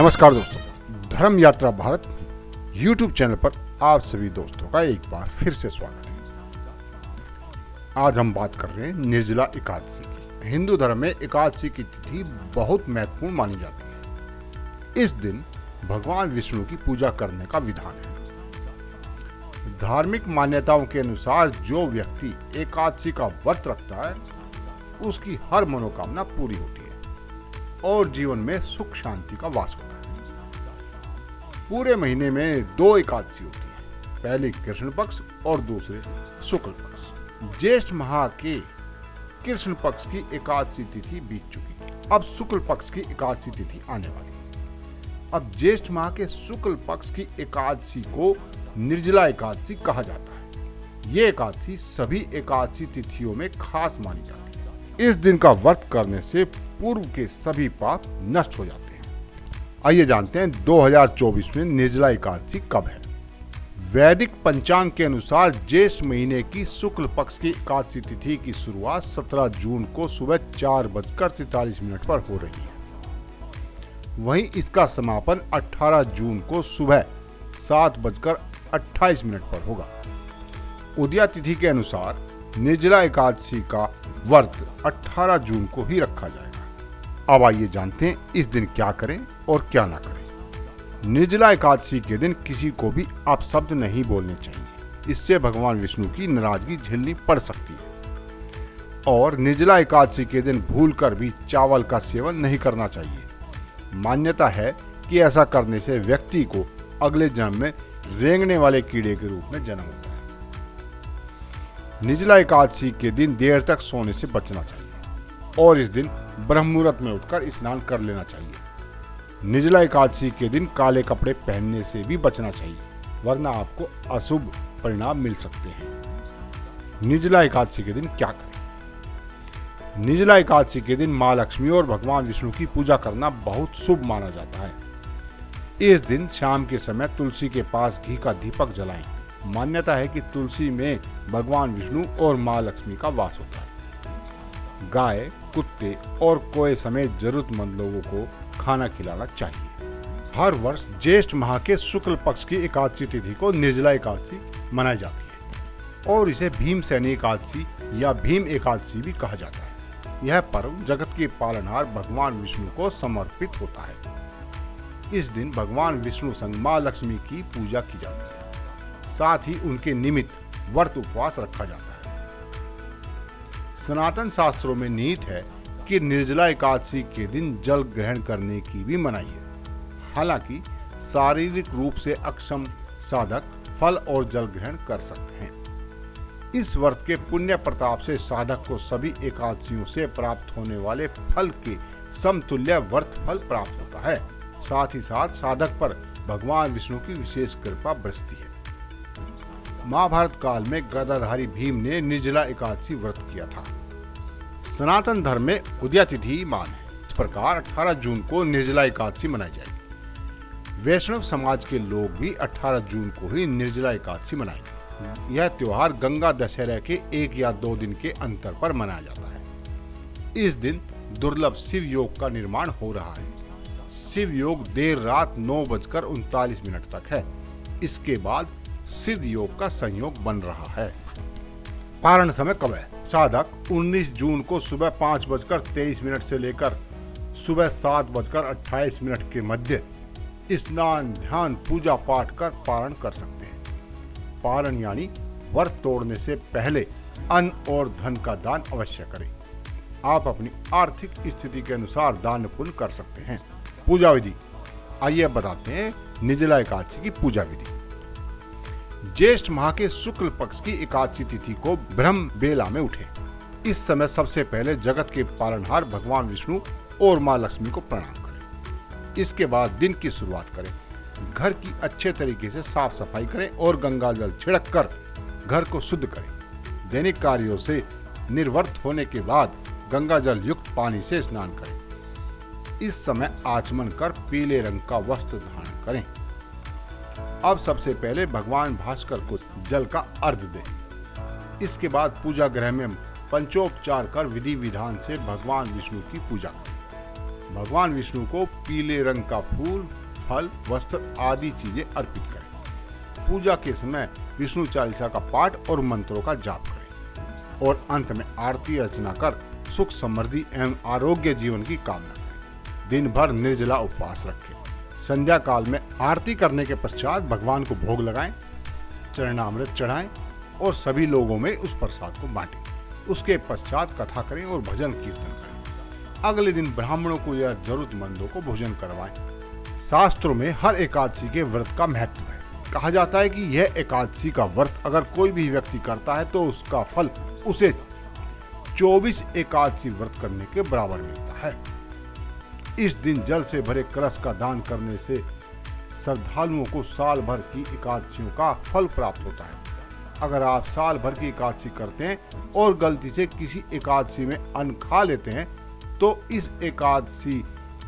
नमस्कार दोस्तों, धर्म यात्रा भारत YouTube चैनल पर आप सभी दोस्तों का एक बार फिर से स्वागत है। आज हम बात कर रहे हैं निर्जला एकादशी की। हिंदू धर्म में एकादशी की तिथि बहुत महत्वपूर्ण मानी जाती है। इस दिन भगवान विष्णु की पूजा करने का विधान है। धार्मिक मान्यताओं के अनुसार जो व्यक्ति एकादशी का व्रत रखता है उसकी हर मनोकामना पूरी होती है और जीवन में सुख शांति का वास होता है। पूरे महीने में 2 एकादशी होती है, पहली कृष्ण पक्ष और दूसरे शुक्ल पक्ष। ज्येष्ठ माह के कृष्ण पक्ष की एकादशी तिथि बीत चुकी, अब शुक्ल पक्ष की एकादशी तिथि आने वाली है। अब ज्येष्ठ माह के शुक्ल पक्ष की एकादशी को निर्जला एकादशी कहा जाता है। ये एकादशी सभी एकादशी तिथियों में खास मानी जाती है। इस दिन का व्रत करने से पूर्व के सभी पाप नष्ट हो जाते हैं। आइए जानते हैं 2024 में निर्जला एकादशी कब है। वैदिक पंचांग के अनुसार ज्येष्ठ महीने की शुक्ल पक्ष की एकादशी तिथि की शुरुआत 17 जून को सुबह 4:43 पर हो रही है। वहीं इसका समापन 18 जून को सुबह 7:28 पर होगा। उदया तिथि के अनुसार निर्जला एकादशी का व्रत 18 जून को ही रखा जाएगा। अब आइए जानते हैं इस दिन क्या करें और क्या ना करें। निर्जला एकादशी के दिन किसी को भी अपशब्द नहीं बोलने चाहिए, इससे भगवान विष्णु की नाराजगी झेलनी पड़ सकती है। और निर्जला एकादशी के दिन भूलकर भी चावल का सेवन नहीं करना चाहिए। मान्यता है कि ऐसा करने से व्यक्ति को अगले जन्म में रेंगने वाले कीड़े के रूप में जन्म होता है। निर्जला एकादशी के दिन देर तक सोने से बचना चाहिए और इस दिन ब्रह्म मुहूर्त में उठकर स्नान कर लेना चाहिए। निर्जला एकादशी के दिन काले कपड़े पहनने से भी बचना चाहिए, वरना आपको अशुभ परिणाम मिल सकते हैं। निर्जला एकादशी के दिन क्या करें? निर्जला एकादशी के दिन माँ लक्ष्मी और भगवान विष्णु की पूजा करना बहुत शुभ माना जाता है। इस दिन शाम के समय तुलसी के पास घी का दीपक जलाएं। मान्यता है कि तुलसी में भगवान विष्णु और माँ लक्ष्मी का वास होता है। गाय, कुत्ते और कोए समेत जरूरतमंद लोगों को खाना खिलाना चाहिए। हर वर्ष ज्येष्ठ माह के शुक्ल पक्ष की एकादशी तिथि को निर्जला एकादशी मनाई जाती है और इसे भीमसेनी एकादशी या भीम एकादशी भी कहा जाता है। यह पर्व जगत के पालनहार भगवान विष्णु को समर्पित होता है। इस दिन भगवान विष्णु संग माँ लक्ष्मी की पूजा की जाती है, साथ ही उनके निमित्त व्रत उपवास रखा जाता है। सनातन शास्त्रों में निहित है कि निर्जला एकादशी के दिन जल ग्रहण करने की भी मनाही है। हालांकि शारीरिक रूप से अक्षम साधक फल और जल ग्रहण कर सकते हैं। इस व्रत के पुण्य प्रताप से साधक को सभी एकादशियों से प्राप्त होने वाले फल के समतुल्य व्रत फल प्राप्त होता है। साथ ही साथ साधक पर भगवान विष्णु की विशेष कृपा बरसती है। महाभारत काल में गदाधारी भीम ने निर्जला एकादशी व्रत किया था। सनातन धर्म में उदया तिथि मान है। इस प्रकार 18 जून को निर्जला एकादशी मनाई जाएगी। वैष्णव समाज के लोग भी 18 जून को ही निर्जला एकादशी मनाएंगे। यह त्योहार गंगा दशहरा के 1 या 2 दिन के अंतर पर मनाया जाता है। इस दिन दुर्लभ शिव योग का निर्माण हो रहा है। शिव योग देर रात 9:39 तक है। इसके बाद सिद्ध योग का संयोग बन रहा है। पारण समय कब है? साधक 19 जून को सुबह 5:23 से लेकर सुबह 7:28 के मध्य स्नान, ध्यान, पूजा पाठ कर पारण कर सकते हैं। पारण यानी व्रत तोड़ने से पहले अन्न और धन का दान अवश्य करें। आप अपनी आर्थिक स्थिति के अनुसार दान पुण्य कर सकते हैं। पूजा विधि, आइए बताते हैं निर्जला एकादशी की पूजा विधि। ज्येष्ठ माह के शुक्ल पक्ष की एकादशी तिथि को ब्रह्म बेला में उठे। इस समय सबसे पहले जगत के पालनहार भगवान विष्णु और माँ लक्ष्मी को प्रणाम करें। इसके बाद दिन की शुरुआत करें। घर की अच्छे तरीके से साफ सफाई करें और गंगा जल छिड़क कर घर को शुद्ध करें। दैनिक कार्यों से निर्वृत्त होने के बाद गंगा जल युक्त पानी से स्नान करें। इस समय आचमन कर पीले रंग का वस्त्र धारण करें। अब सबसे पहले भगवान भास्कर को जल का अर्घ्य दें। इसके बाद पूजा गृह में पंचोपचार कर विधि विधान से भगवान विष्णु की पूजा करें। भगवान विष्णु को पीले रंग का फूल, फल, वस्त्र आदि चीजें अर्पित करें। पूजा के समय विष्णु चालीसा का पाठ और मंत्रों का जाप करें और अंत में आरती अर्चना कर सुख समृद्धि एवं आरोग्य जीवन की कामना करें। दिन भर निर्जला उपवास रखें। संध्या काल में आरती करने के पश्चात भगवान को भोग लगाएं, चरणामृत चढ़ाएं और सभी लोगों में उस प्रसाद को बांटें। उसके पश्चात कथा करें और भजन कीर्तन करें। अगले दिन ब्राह्मणों को या जरूरतमंदों को भोजन करवाएं। शास्त्रों में हर एकादशी के व्रत का महत्व है। कहा जाता है कि यह एकादशी का व्रत अगर कोई भी व्यक्ति करता है तो उसका फल उसे 24 एकादशी व्रत करने के बराबर मिलता है। इस दिन जल से भरे कलश का दान करने से श्रद्धालुओं को साल भर की एकादशियों का फल प्राप्त होता है। अगर आप साल भर की एकादशी करते हैं और गलती से किसी एकादशी में अन्न खा लेते हैं तो इस एकादशी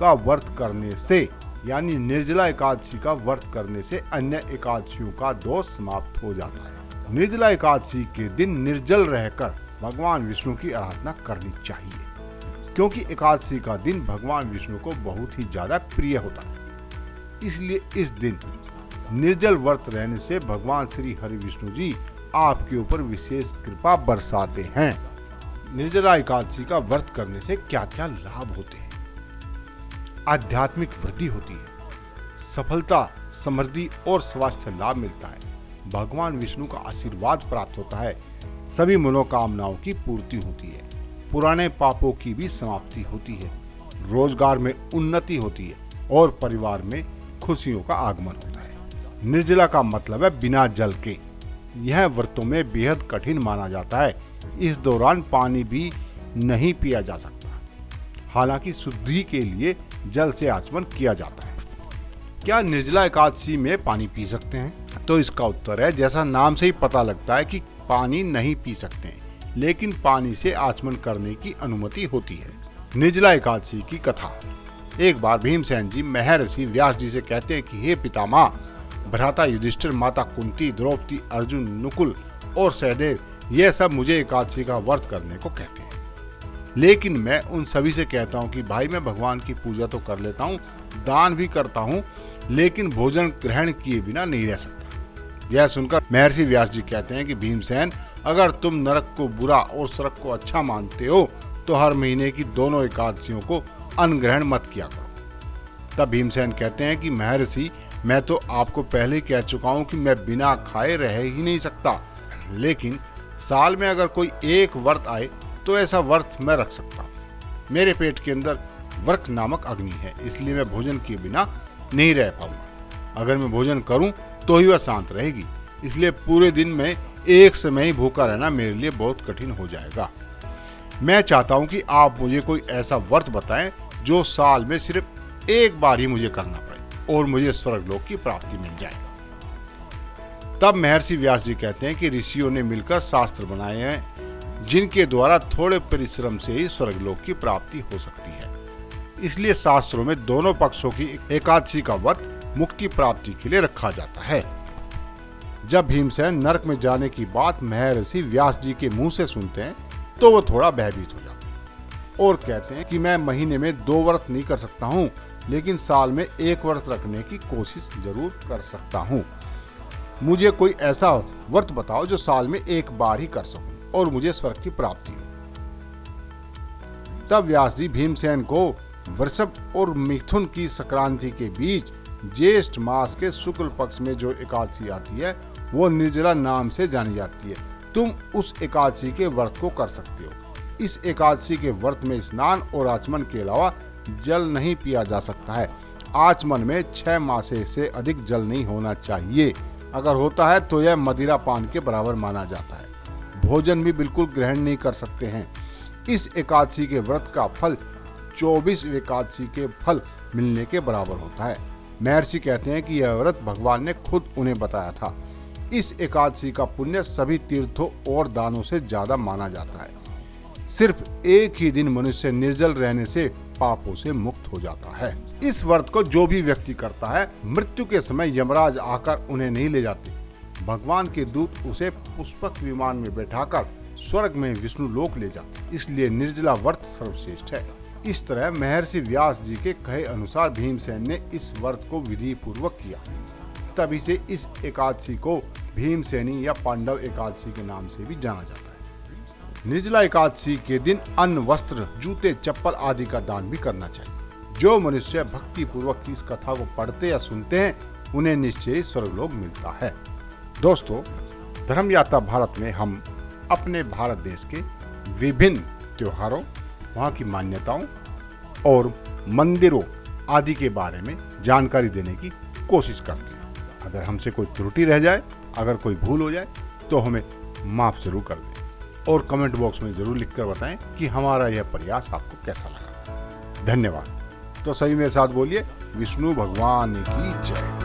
का व्रत करने से यानी निर्जला एकादशी का व्रत करने से अन्य एकादशियों का दोष समाप्त हो जाता है। निर्जला एकादशी के दिन निर्जल रहकर भगवान विष्णु की आराधना करनी चाहिए, क्योंकि एकादशी का दिन भगवान विष्णु को बहुत ही ज्यादा प्रिय होता है। इसलिए इस दिन निर्जल व्रत रहने से भगवान श्री हरि विष्णु जी आपके ऊपर विशेष कृपा बरसाते हैं। निर्जला एकादशी का व्रत करने से क्या क्या लाभ होते हैं? आध्यात्मिक वृद्धि होती है, सफलता, समृद्धि और स्वास्थ्य लाभ मिलता है, भगवान विष्णु का आशीर्वाद प्राप्त होता है, सभी मनोकामनाओं की पूर्ति होती है, पुराने पापों की भी समाप्ति होती है, रोजगार में उन्नति होती है और परिवार में खुशियों का आगमन होता है। निर्जला का मतलब है बिना जल के। यह व्रतों में बेहद कठिन माना जाता है। इस दौरान पानी भी नहीं पिया जा सकता। हालांकि शुद्धि के लिए जल से आचमन किया जाता है। क्या निर्जला एकादशी में पानी पी सकते हैं? तो इसका उत्तर है, जैसा नाम से ही पता लगता है कि पानी नहीं पी सकते हैं, लेकिन पानी से आचमन करने की अनुमति होती है। निर्जला एकादशी की कथा। एक बार भीमसेन जी महर्षि व्यास जी से कहते हैं कि हे पितामह, भ्राता युधिष्ठिर, माता कुंती, द्रौपदी, अर्जुन, नकुल और सहदेव ये सब मुझे एकादशी का व्रत करने को कहते हैं, लेकिन मैं उन सभी से कहता हूँ कि भाई मैं भगवान की पूजा तो कर लेता हूँ, दान भी करता हूँ, लेकिन भोजन ग्रहण किए बिना नहीं रह सकता। यह सुनकर महर्षि व्यास जी कहते हैं कि भीमसेन, अगर तुम नरक को बुरा और स्वर्ग को अच्छा मानते हो तो हर महीने की दोनों एकादशियों को अन्न ग्रहण मत किया करो। तब भीमसेन कहते हैं कि महर्षि, मैं तो आपको पहले कह चुका हूँ कि मैं बिना खाए रह ही नहीं सकता, लेकिन साल में अगर कोई एक व्रत आए तो ऐसा व्रत मैं रख सकता हूँ। मेरे पेट के अंदर वर्क नामक अग्नि है, इसलिए मैं भोजन किए बिना नहीं रह पाऊंगा। अगर मैं भोजन करूं तो ही वह शांत रहेगी, इसलिए पूरे दिन में एक समय ही भूखा रहना मेरे लिए बहुत कठिन हो जाएगा। मैं चाहता हूं कि आप मुझे कोई ऐसा व्रत बताएं जो साल में सिर्फ एक बार ही मुझे करना पड़े और मुझे स्वर्गलोक की प्राप्ति मिल जाए। तब महर्षि व्यास जी कहते हैं कि ऋषियों ने मिलकर शास्त्र बनाए हैं जिनके द्वारा थोड़े परिश्रम से ही स्वर्गलोक की प्राप्ति हो सकती है। इसलिए शास्त्रों में दोनों पक्षों की एकादशी का व्रत मुक्ति प्राप्ति के लिए रखा जाता है। जब भीमसेन नरक में जाने की बात महर्षि व्यास जी के मुंह से सुनते हैं तो वो थोड़ा भयभीत हो जाते हैं और कहते हैं कि मैं महीने में 2 व्रत नहीं कर सकता हूँ, लेकिन साल में 1 व्रत रखने की कोशिश जरूर कर सकता हूँ। मुझे कोई ऐसा व्रत बताओ जो साल में 1 बार ही कर सकूं और मुझे स्वर्ग की प्राप्ति हो। तब व्यास जी भीमसेन को वृषभ और मिथुन की संक्रांति के बीच ज्येष्ठ मास के शुक्ल पक्ष में जो एकादशी आती है वो निर्जला नाम से जानी जाती है। तुम उस एकादशी के व्रत को कर सकते हो। इस एकादशी के व्रत में स्नान और आचमन के अलावा जल नहीं पिया जा सकता है। आचमन में 6 मासे से अधिक जल नहीं होना चाहिए। अगर होता है तो यह मदिरा पान के बराबर माना जाता है। भोजन भी बिल्कुल ग्रहण नहीं कर सकते हैं। इस एकादशी के व्रत का फल 24 एकादशी के फल मिलने के बराबर होता है। महर्षि कहते हैं कि यह व्रत भगवान ने खुद उन्हें बताया था। इस एकादशी का पुण्य सभी तीर्थों और दानों से ज्यादा माना जाता है। सिर्फ एक ही दिन मनुष्य निर्जल रहने से पापों से मुक्त हो जाता है। इस व्रत को जो भी व्यक्ति करता है, मृत्यु के समय यमराज आकर उन्हें नहीं ले जाते। भगवान के दूत उसे पुष्पक विमान में बैठाकर स्वर्ग में विष्णु लोक ले जाते। इसलिए निर्जला व्रत सर्वश्रेष्ठ है। इस तरह महर्षि व्यास जी के कहे अनुसार भीमसेन ने इस व्रत को विधि पूर्वक किया। तभी से इस एकादशी को भीमसेनी या पांडव एकादशी के नाम से भी जाना जाता है। निर्जला एकादशी के दिन अन्न, वस्त्र, जूते, चप्पल आदि का दान भी करना चाहिए। जो मनुष्य भक्ति पूर्वक इस कथा को पढ़ते या सुनते हैं उन्हें निश्चय स्वर्गलोक मिलता है। दोस्तों, धर्म यात्रा भारत में हम अपने भारत देश के विभिन्न त्योहारों, वहाँ की मान्यताओं और मंदिरों आदि के बारे में जानकारी देने की कोशिश करते हैं। अगर हमसे कोई त्रुटि रह जाए, अगर कोई भूल हो जाए तो हमें माफ़ जरूर कर दें और कमेंट बॉक्स में ज़रूर लिखकर बताएं कि हमारा यह प्रयास आपको कैसा लगा। धन्यवाद। तो सही मेरे साथ बोलिए, विष्णु भगवान की जय।